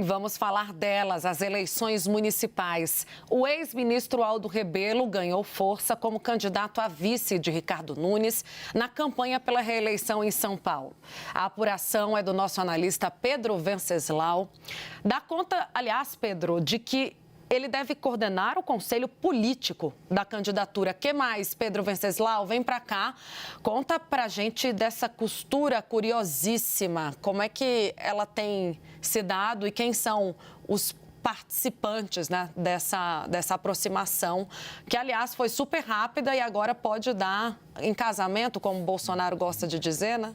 Vamos falar delas, as eleições municipais. O ex-ministro Aldo Rebelo ganhou força como candidato a vice de Ricardo Nunes na campanha pela reeleição em São Paulo. A apuração é do nosso analista Pedro Venceslau. Dá conta, aliás, Pedro, de que ele deve coordenar o conselho político da candidatura. Que mais, Pedro Venceslau? Vem para cá, conta pra gente dessa costura curiosíssima. Como é que ela tem se dado e quem são os participantes, né, dessa aproximação, que, aliás, foi super rápida e agora pode dar em casamento, como o Bolsonaro gosta de dizer, né?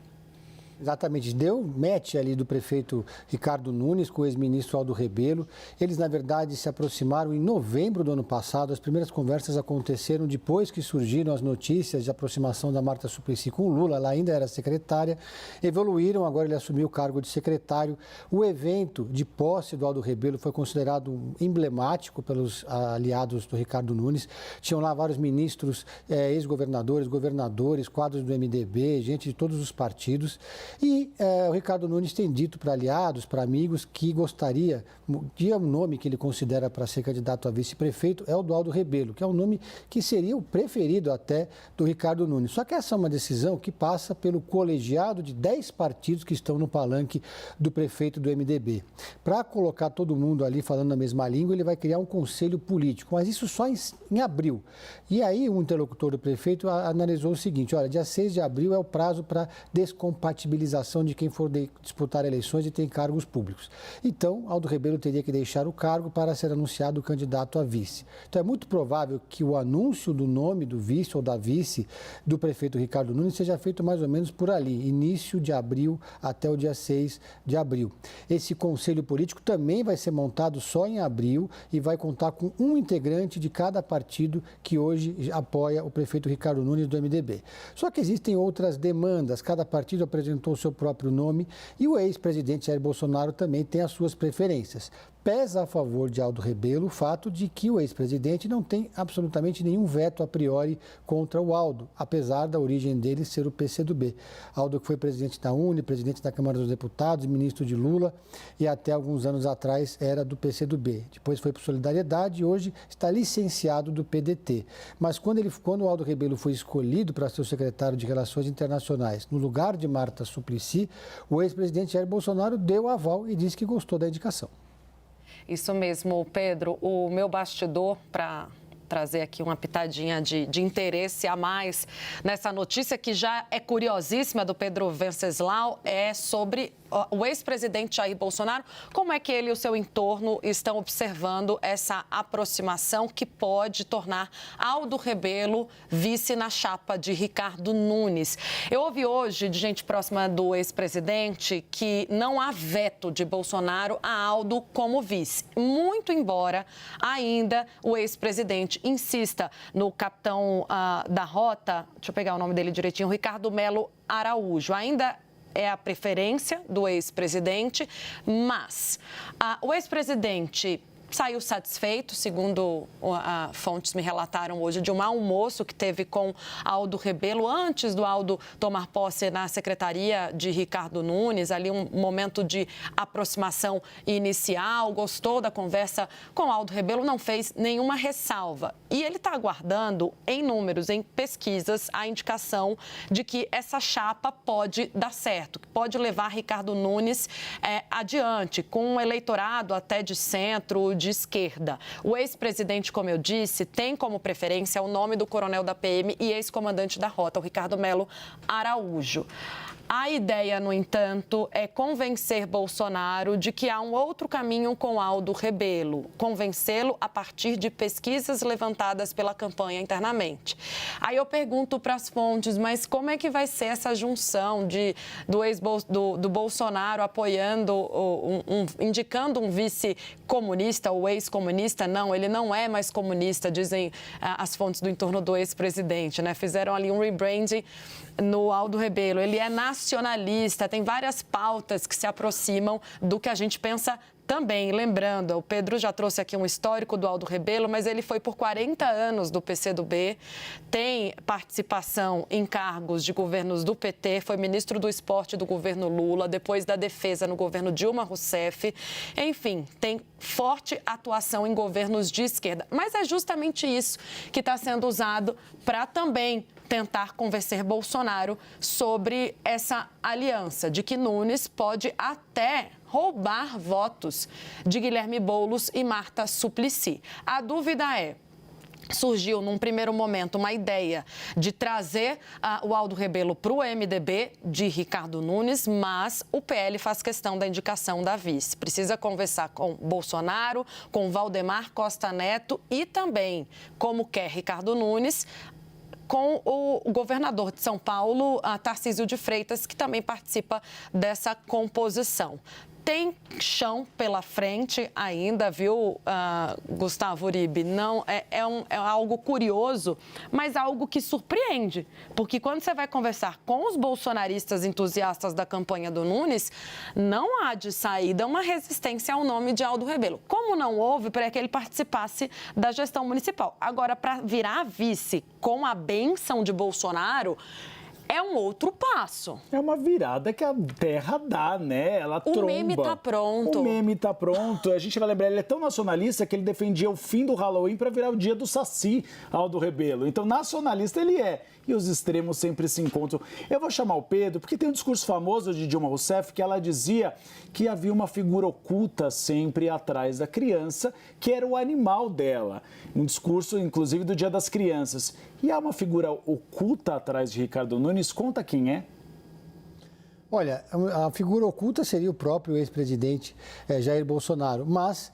Exatamente, deu match ali do prefeito Ricardo Nunes com o ex-ministro Aldo Rebelo. Eles, na verdade, se aproximaram em novembro do ano passado. As primeiras conversas aconteceram depois que surgiram as notícias de aproximação da Marta Suplicy com o Lula. Ela ainda era secretária, evoluíram, agora ele assumiu o cargo de secretário. O evento de posse do Aldo Rebelo foi considerado emblemático pelos aliados do Ricardo Nunes. Tinham lá vários ministros, ex-governadores, governadores, quadros do MDB, gente de todos os partidos. E o Ricardo Nunes tem dito para aliados, para amigos, que gostaria, de um nome que ele considera para ser candidato a vice-prefeito, é o do Aldo Rebelo, que é um nome que seria o preferido até do Ricardo Nunes. Só que essa é uma decisão que passa pelo colegiado de 10 partidos que estão no palanque do prefeito do MDB. Para colocar todo mundo ali falando a mesma língua, ele vai criar um conselho político, mas isso só em abril. E aí o interlocutor do prefeito analisou o seguinte: olha, dia 6 de abril é o prazo para descompatibilização de quem for disputar eleições e tem cargos públicos. Então, Aldo Rebelo teria que deixar o cargo para ser anunciado candidato a vice. Então, é muito provável que o anúncio do nome do vice ou da vice do prefeito Ricardo Nunes seja feito mais ou menos por ali, início de abril até o dia 6 de abril. Esse conselho político também vai ser montado só em abril e vai contar com um integrante de cada partido que hoje apoia o prefeito Ricardo Nunes do MDB. Só que existem outras demandas, cada partido apresentou o seu próprio nome e o ex-presidente Jair Bolsonaro também tem as suas preferências. Pesa a favor de Aldo Rebelo o fato de que o ex-presidente não tem absolutamente nenhum veto a priori contra o Aldo, apesar da origem dele ser o PCdoB. Aldo que foi presidente da UNE, presidente da Câmara dos Deputados, ministro de Lula e até alguns anos atrás era do PCdoB. Depois foi para Solidariedade e hoje está licenciado do PDT. Mas quando o Aldo Rebelo foi escolhido para ser o secretário de Relações Internacionais no lugar de Marta Suplicy, o ex-presidente Jair Bolsonaro deu aval e disse que gostou da indicação. Isso mesmo, Pedro. O meu bastidor, para trazer aqui uma pitadinha de interesse a mais nessa notícia, que já é curiosíssima, do Pedro Venceslau, é sobre o ex-presidente Jair Bolsonaro. Como é que ele e o seu entorno estão observando essa aproximação que pode tornar Aldo Rebelo vice na chapa de Ricardo Nunes? Eu ouvi hoje de gente próxima do ex-presidente que não há veto de Bolsonaro a Aldo como vice, muito embora ainda o ex-presidente insista no capitão da rota, deixa eu pegar o nome dele direitinho, Ricardo Melo Araújo. Ainda é a preferência do ex-presidente, mas o ex-presidente saiu satisfeito, segundo fontes me relataram hoje, de um almoço que teve com Aldo Rebelo antes do Aldo tomar posse na secretaria de Ricardo Nunes, ali um momento de aproximação inicial, gostou da conversa com Aldo Rebelo, não fez nenhuma ressalva. E ele está aguardando, em números, em pesquisas, a indicação de que essa chapa pode dar certo, que pode levar Ricardo Nunes adiante, com um eleitorado até de centro, de esquerda. O ex-presidente, como eu disse, tem como preferência o nome do coronel da PM e ex-comandante da rota, o Ricardo Melo Araújo. A ideia, no entanto, é convencer Bolsonaro de que há um outro caminho com Aldo Rebelo, convencê-lo a partir de pesquisas levantadas pela campanha internamente. Aí eu pergunto para as fontes, mas como é que vai ser essa junção do Bolsonaro apoiando, indicando um vice comunista ou ex-comunista? Não, ele não é mais comunista, dizem as fontes do entorno do ex-presidente, né? Fizeram ali um rebranding no Aldo Rebelo. Ele é nacionalista, tem várias pautas que se aproximam do que a gente pensa também, lembrando, o Pedro já trouxe aqui um histórico do Aldo Rebelo, mas ele foi por 40 anos do PCdoB, tem participação em cargos de governos do PT, foi ministro do Esporte do governo Lula, depois da Defesa no governo Dilma Rousseff, enfim, tem forte atuação em governos de esquerda. Mas é justamente isso que está sendo usado para também tentar convencer Bolsonaro sobre essa aliança, de que Nunes pode até roubar votos de Guilherme Boulos e Marta Suplicy. A dúvida é: surgiu, num primeiro momento, uma ideia de trazer o Aldo Rebelo para o MDB de Ricardo Nunes, mas o PL faz questão da indicação da vice. Precisa conversar com Bolsonaro, com Valdemar Costa Neto e também, como quer Ricardo Nunes, com o governador de São Paulo, Tarcísio de Freitas, que também participa dessa composição. Tem chão pela frente ainda, viu, Gustavo Uribe? Não, é algo curioso, mas algo que surpreende. Porque quando você vai conversar com os bolsonaristas entusiastas da campanha do Nunes, não há de saída uma resistência ao nome de Aldo Rebelo. Como não houve para que ele participasse da gestão municipal. Agora, para virar vice com a bênção de Bolsonaro, é um outro passo. É uma virada que a terra dá, né? Ela tromba. O meme tá pronto. O meme tá pronto. A gente vai lembrar, ele é tão nacionalista que ele defendia o fim do Halloween para virar o dia do Saci, Aldo Rebelo. Então, nacionalista ele é. E os extremos sempre se encontram. Eu vou chamar o Pedro, porque tem um discurso famoso de Dilma Rousseff que ela dizia que havia uma figura oculta sempre atrás da criança, que era o animal dela. Um discurso, inclusive, do Dia das Crianças. E há uma figura oculta atrás de Ricardo Nunes? Conta quem é. Olha, a figura oculta seria o próprio ex-presidente Jair Bolsonaro, mas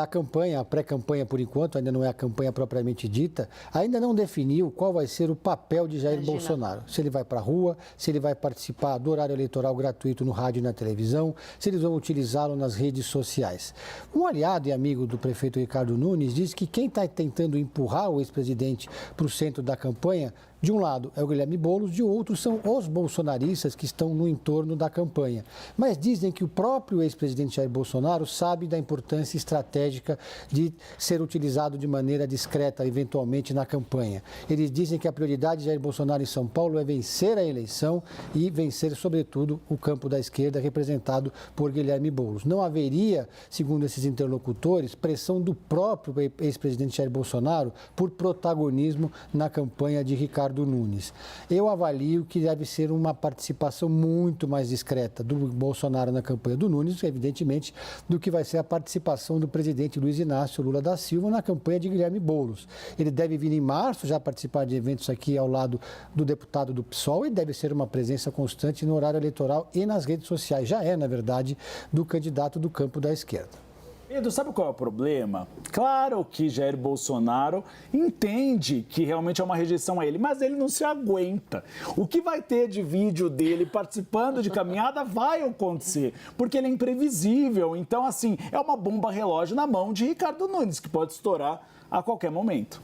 a campanha, a pré-campanha por enquanto, ainda não é a campanha propriamente dita, ainda não definiu qual vai ser o papel de Jair Bolsonaro. Se ele vai para a rua, se ele vai participar do horário eleitoral gratuito no rádio e na televisão, se eles vão utilizá-lo nas redes sociais. Um aliado e amigo do prefeito Ricardo Nunes diz que quem está tentando empurrar o ex-presidente para o centro da campanha, de um lado é o Guilherme Boulos, de outro são os bolsonaristas que estão no entorno da campanha. Mas dizem que o próprio ex-presidente Jair Bolsonaro sabe da importância estratégica de ser utilizado de maneira discreta, eventualmente, na campanha. Eles dizem que a prioridade de Jair Bolsonaro em São Paulo é vencer a eleição e vencer, sobretudo, o campo da esquerda, representado por Guilherme Boulos. Não haveria, segundo esses interlocutores, pressão do próprio ex-presidente Jair Bolsonaro por protagonismo na campanha de Ricardo Nunes. Eu avalio que deve ser uma participação muito mais discreta do Bolsonaro na campanha do Nunes, evidentemente, do que vai ser a participação do presidente Luiz Inácio Lula da Silva na campanha de Guilherme Boulos. Ele deve vir em março já participar de eventos aqui ao lado do deputado do PSOL e deve ser uma presença constante no horário eleitoral e nas redes sociais. Já é, na verdade, do candidato do campo da esquerda. Pedro, sabe qual é o problema? Claro que Jair Bolsonaro entende que realmente é uma rejeição a ele, mas ele não se aguenta. O que vai ter de vídeo dele participando de caminhada vai acontecer, porque ele é imprevisível. Então, assim, é uma bomba relógio na mão de Ricardo Nunes, que pode estourar a qualquer momento.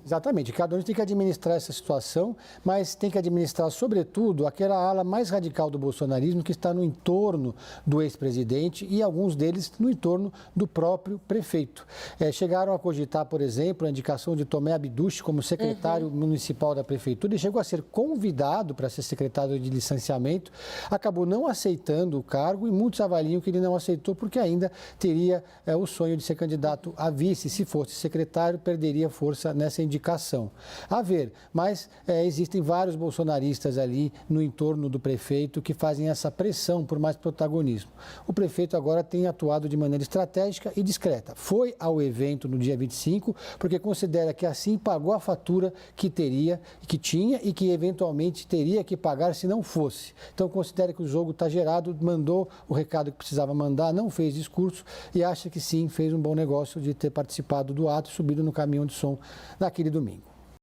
Exatamente. Cada um tem que administrar essa situação, mas tem que administrar, sobretudo, aquela ala mais radical do bolsonarismo que está no entorno do ex-presidente e alguns deles no entorno do próprio prefeito. Chegaram a cogitar, por exemplo, a indicação de Tomé Abduch como secretário municipal da prefeitura. Ele chegou a ser convidado para ser secretário de licenciamento, acabou não aceitando o cargo e muitos avaliam que ele não aceitou porque ainda teria o sonho de ser candidato a vice. Se fosse secretário, perderia força nessa indicação. A ver, mas existem vários bolsonaristas ali no entorno do prefeito que fazem essa pressão por mais protagonismo. O prefeito agora tem atuado de maneira estratégica e discreta. Foi ao evento no dia 25 porque considera que assim pagou a fatura que tinha e que eventualmente teria que pagar se não fosse. Então considera que o jogo está gerado, mandou o recado que precisava mandar, não fez discurso e acha que sim, fez um bom negócio de ter participado do ato e subido no caminhão de som naquele domingo.